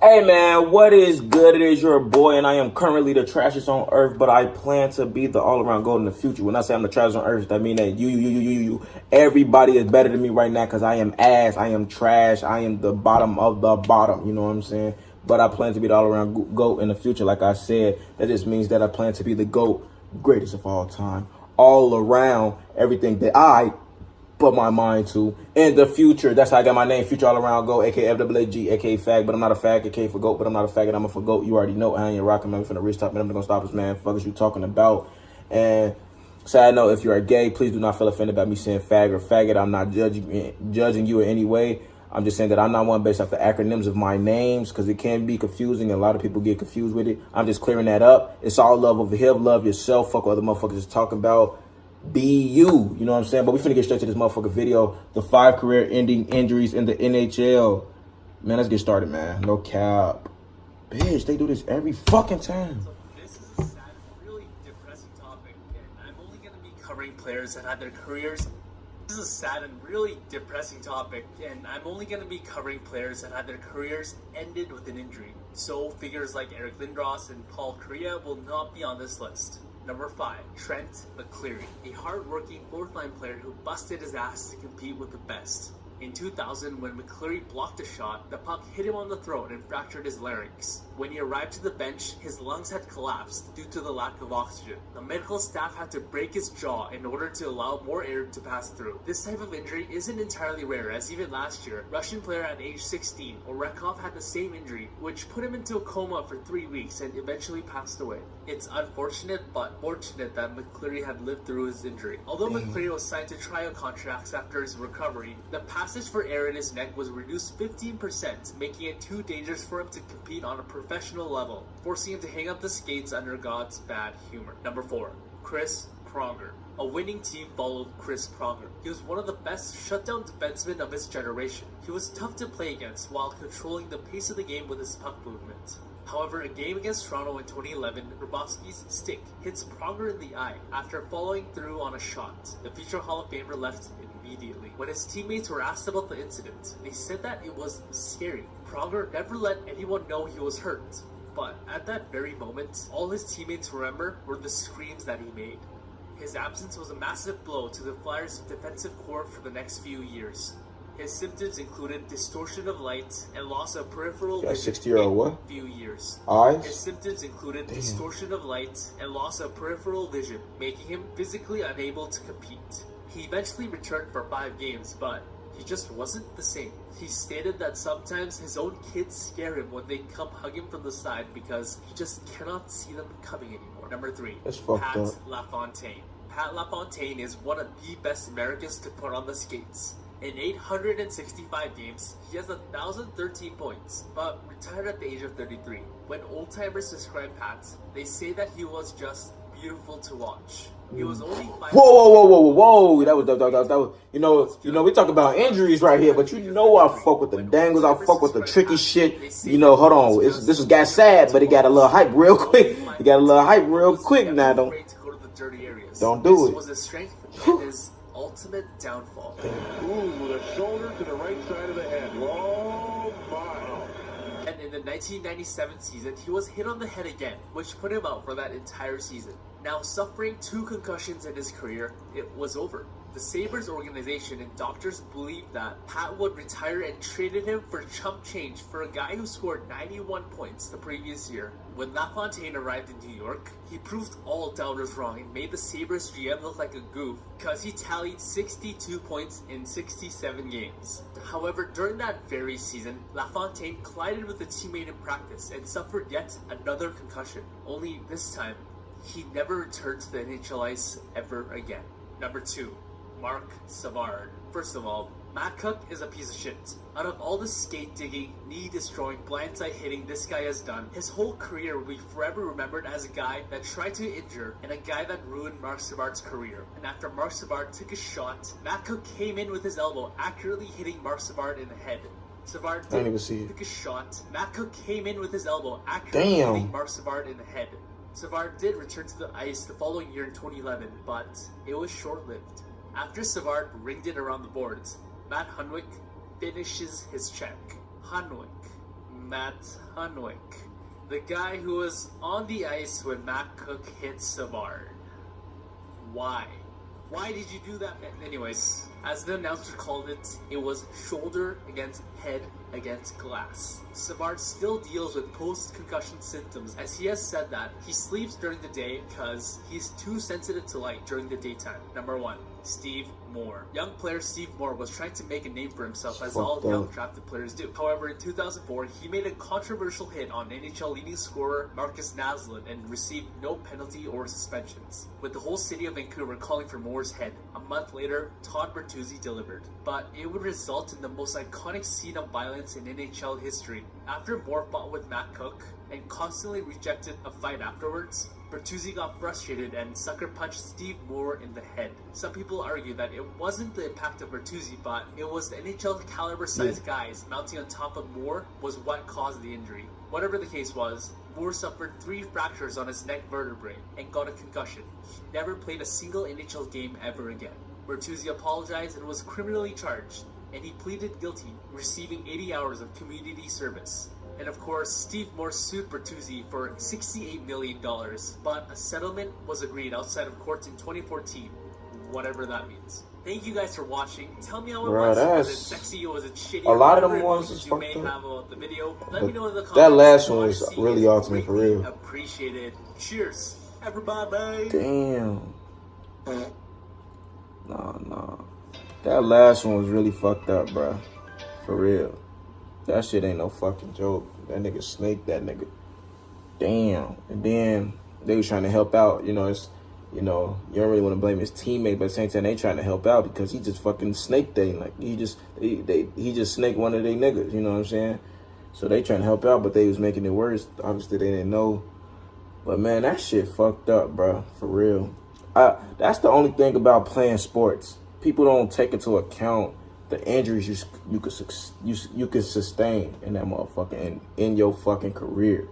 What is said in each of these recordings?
Hey man, what is good? It is your boy, and I am currently the trashiest on earth, but I plan to be the all-around GOAT in the future. When I say I'm the trashiest on earth, that mean that you, everybody is better than me right now because I am ass, I am trash, I am the bottom of the bottom, you know what I'm saying? But I plan to be the all-around GOAT in the future, like I said. That just means that I plan to be the GOAT, greatest of all time, all around everything that I put my mind to in the future. That's how I got my name, Future All Around GOAT, aka FAAG, aka Fag, but I'm not a fag, aka for GOAT, but I'm not a faggot, I'm a for GOAT. You already know I ain't rocking, man. I'm finna rich top, man. I'm not gonna stop us, man. Fuck is you talking about? And side note, if you are gay, please do not feel offended about me saying fag or faggot. I'm not judging you in any way. I'm just saying that I'm not one based off the acronyms of my names because it can be confusing and a lot of people get confused with it. I'm just clearing that up. It's all love over here. Love yourself. Fuck what other motherfuckers is talking about. Be you know what I'm saying? But we finna get straight to this motherfucking video. The 5 career-ending injuries in the NHL. Man, let's get started, man. No cap. Bitch, they do this every fucking time. So this is a sad, really depressing topic, and I'm only going to be covering players that had their careers. This is a sad and really depressing topic, and I'm only going to be covering players that had their careers ended with an injury. So figures like Eric Lindros and Paul Kariya will not be on this list. Number 5, Trent McCleary, a hard-working fourth-line player who busted his ass to compete with the best. In 2000, when McCleary blocked a shot, the puck hit him on the throat and fractured his larynx. When he arrived to the bench, his lungs had collapsed due to the lack of oxygen. The medical staff had to break his jaw in order to allow more air to pass through. This type of injury isn't entirely rare, as even last year, Russian player at age 16, Orekov, had the same injury, which put him into a coma for 3 weeks and eventually passed away. It's unfortunate but fortunate that McCleary had lived through his injury. Although McCleary was signed to trial contracts after his recovery, the passage for air in his neck was reduced 15%, making it too dangerous for him to compete on a professional level, forcing him to hang up the skates under God's bad humor. Number 4, Chris Pronger. A winning team followed Chris Pronger. He was one of the best shutdown defensemen of his generation. He was tough to play against while controlling the pace of the game with his puck movement. However, a game against Toronto in 2011, Grabowski's stick hits Pronger in the eye after following through on a shot. The future Hall of Famer left immediately. When his teammates were asked about the incident, they said that it was scary. Pronger never let anyone know he was hurt. But at that very moment, all his teammates remember were the screams that he made. His absence was a massive blow to the Flyers' defensive core for the next few years. His symptoms included distortion of light and loss of peripheral vision 60-year-old in what? a few years. Eyes? His symptoms included distortion of light and loss of peripheral vision, making him physically unable to compete. He eventually returned for 5 games, but he just wasn't the same. He stated that sometimes his own kids scare him when they come hug him from the side because he just cannot see them coming anymore. Number 3, Pat LaFontaine. Pat LaFontaine is one of the best Americans to put on the skates. In 865 games, he has 1,013 points, but retired at the age of 33. When old-timers describe Pat, they say that he was just beautiful to watch. He was only 5. Whoa! That was you know we talk about injuries right here, but you know I fuck with the dangles, I fuck with the tricky shit. You know, hold on, this got sad, but it got a little hype real quick. It got a little hype real quick now. Don't do it. This was his strength and his ultimate downfall. Ooh, the shoulder to the right side of the head. Oh my. And in the 1997 season, he was hit on the head again, which put him out for that entire season. Now suffering 2 concussions in his career, it was over. The Sabres organization and doctors believed that Pat would retire and traded him for chump change for a guy who scored 91 points the previous year. When LaFontaine arrived in New York, he proved all doubters wrong and made the Sabres GM look like a goof because he tallied 62 points in 67 games. However, during that very season, LaFontaine collided with a teammate in practice and suffered yet another concussion. Only this time, he never returned to the NHL ice ever again. Number 2, Mark Savard. First of all, Matt Cook is a piece of shit. Out of all the skate-digging, knee-destroying, blindside hitting this guy has done, his whole career will be forever remembered as a guy that tried to injure and a guy that ruined Mark Savard's career. And after Mark Savard took a shot, Matt Cook came in with his elbow, accurately hitting Mark Savard in the head. Savard took a shot. Matt Cook came in with his elbow, accurately hitting Mark Savard in the head. Savard did return to the ice the following year in 2011, but it was short-lived. After Savard ringed it around the boards, Matt Hunwick finishes his check. Hunwick Matt Hunwick, the guy who was on the ice when Matt Cook hit Savard. Why? Why did you do that? Anyways, as the announcer called it, it was shoulder against head against glass. Savard still deals with post-concussion symptoms, as he has said that he sleeps during the day because he's too sensitive to light during the daytime. Number 1, Steve Moore. Young player Steve Moore was trying to make a name for himself, as all young drafted players do. However, in 2004, he made a controversial hit on NHL leading scorer Marcus Naslund and received no penalty or suspensions, with the whole city of Vancouver calling for Moore's head. A month later, Todd Bertuzzi delivered, but it would result in the most iconic scene of violence in NHL history. After Moore fought with Matt Cook and constantly rejected a fight afterwards, Bertuzzi got frustrated and sucker punched Steve Moore in the head. Some people argue that it wasn't the impact of Bertuzzi, but it was the NHL caliber sized guys mounting on top of Moore was what caused the injury. Whatever the case was, Moore suffered 3 fractures on his neck vertebrae and got a concussion. He never played a single NHL game ever again. Bertuzzi apologized and was criminally charged, and he pleaded guilty, receiving 80 hours of community service. And of course, Steve Moore sued Bertuzzi for $68 million, but a settlement was agreed outside of court in 2014, whatever that means. Thank you guys for watching. Tell me how it was. Was it sexy or was it shitty? A lot of them ones you may have about the video. Let me know in the comments. That last one was really ultimate for real. Appreciated. Cheers, everybody. Damn. Nah. That last one was really fucked up, bro. For real. That shit ain't no fucking joke. That nigga snaked that nigga. Damn. And then they was trying to help out. You know, it's, you know, you don't really want to blame his teammate, but at the same time they trying to help out because he just fucking snaked them. Like he just snaked one of their niggas. You know what I'm saying? So they trying to help out, but they was making it worse. Obviously they didn't know. But man, that shit fucked up, bro. For real. That's the only thing about playing sports. People don't take into account the injuries you could sustain in that motherfucker in your fucking career.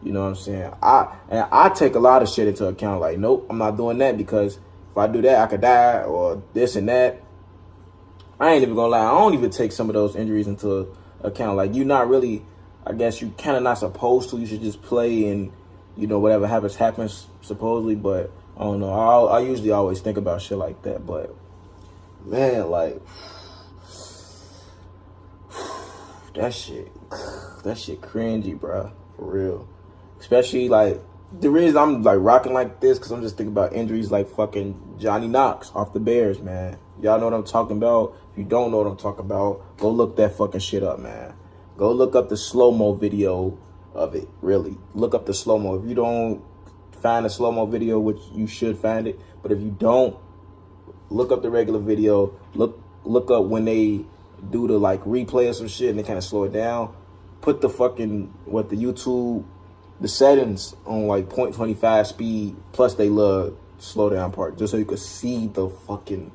You know what I'm saying? I take a lot of shit into account. Like, nope, I'm not doing that because if I do that, I could die or this and that. I ain't even gonna lie. I don't even take some of those injuries into account. Like, you not really, I guess you kind of not supposed to. You should just play and, you know, whatever happens supposedly. But I don't know. I usually always think about shit like that. But man, like, that shit cringy, bro. For real. Especially, like, the reason I'm, like, rocking like this, because I'm just thinking about injuries like fucking Johnny Knox off the Bears, man. Y'all know what I'm talking about? If you don't know what I'm talking about, go look that fucking shit up, man. Go look up the slow-mo video of it, really. Look up the slow-mo. If you don't find a slow-mo video, which you should find it, but if you don't, look up the regular video. Look up when they do the, like, replay or some shit and they kind of slow it down. Put the fucking, the settings on, like, 0.25 speed, plus they love slow down part, just so you could see the fucking,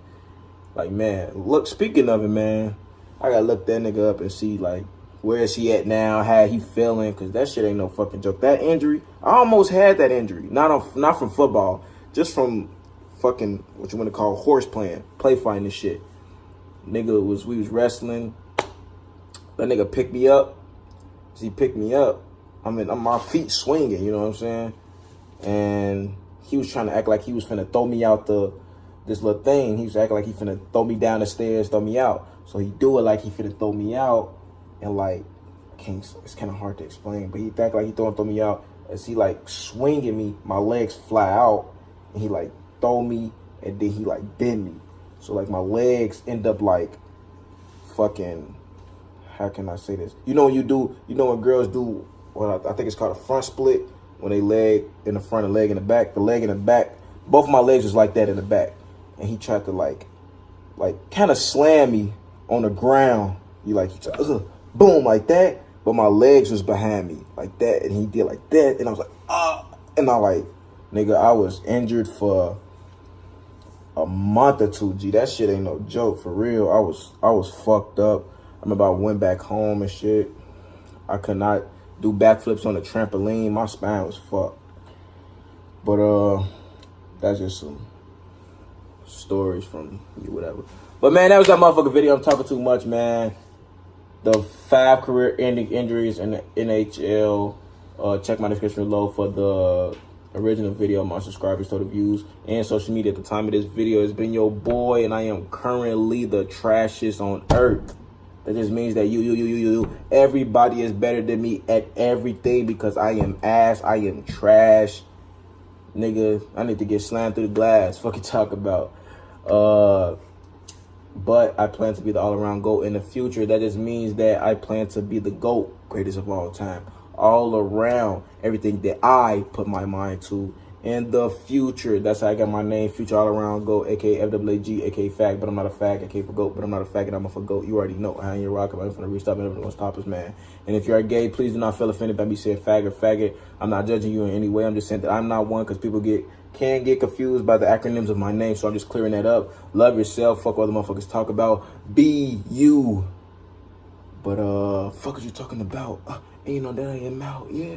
like, man. Look, speaking of it, man, I gotta look that nigga up and see, like, where is he at now, how he feeling, because that shit ain't no fucking joke. That injury, I almost had that injury. Not from football, just from fucking, what you want to call, horse play fighting and shit. We was wrestling. That nigga picked me up. He picked me up. I'm my feet swinging, you know what I'm saying? And he was trying to act like he was finna throw me out this little thing. He was acting like he finna throw me down the stairs, throw me out. So he do it like he finna throw me out. And like, it's kind of hard to explain, but he act like he throw me out. As he like swinging me, my legs fly out. And he like throw me, and then he like bend me. So like my legs end up like fucking, how can I say this? You know when girls do, well, I think it's called a front split, when they leg in the front and leg in the back. The leg in the back, both of my legs was like that in the back. And he tried to like kind of slam me on the ground. He tried, boom, like that. But my legs was behind me like that. And he did like that. And I was like, and I like, nigga, I was injured for a month or two, G. That shit ain't no joke, for real. I was fucked up. I remember I went back home and shit. I could not do backflips on the trampoline. My spine was fucked. But that's just some stories from you, whatever. But man, that was that motherfucking video. I'm talking too much, man. the 5 career-ending injuries in the NHL. Check my description below for the original video. My subscribers, total views, and social media at the time of this video. It's been your boy, and I am currently the trashiest on earth. That just means that everybody is better than me at everything because I am ass, I am trash. Nigga, I need to get slammed through the glass. Fuck you talk about. But I plan to be the all-around GOAT in the future. That just means that I plan to be the GOAT, greatest of all time. All around, everything that I put my mind to in the future. That's how I got my name, Future All-Around GOAT, aka FWG, aka Fag, but I'm not a fag, aka for GOAT, but I'm not a faggot, I'm a for GOAT. You already know how you're rocking. I'm finna restart and everyone's toppers, man. And if you're gay, please do not feel offended by me saying fag or faggot. I'm not judging you in any way. I'm just saying that I'm not one because people can get confused by the acronyms of my name, so I'm just clearing that up. Love yourself. Fuck what other motherfuckers talk about. Be you. But fuck is you talking about? And you know that I am out, yeah.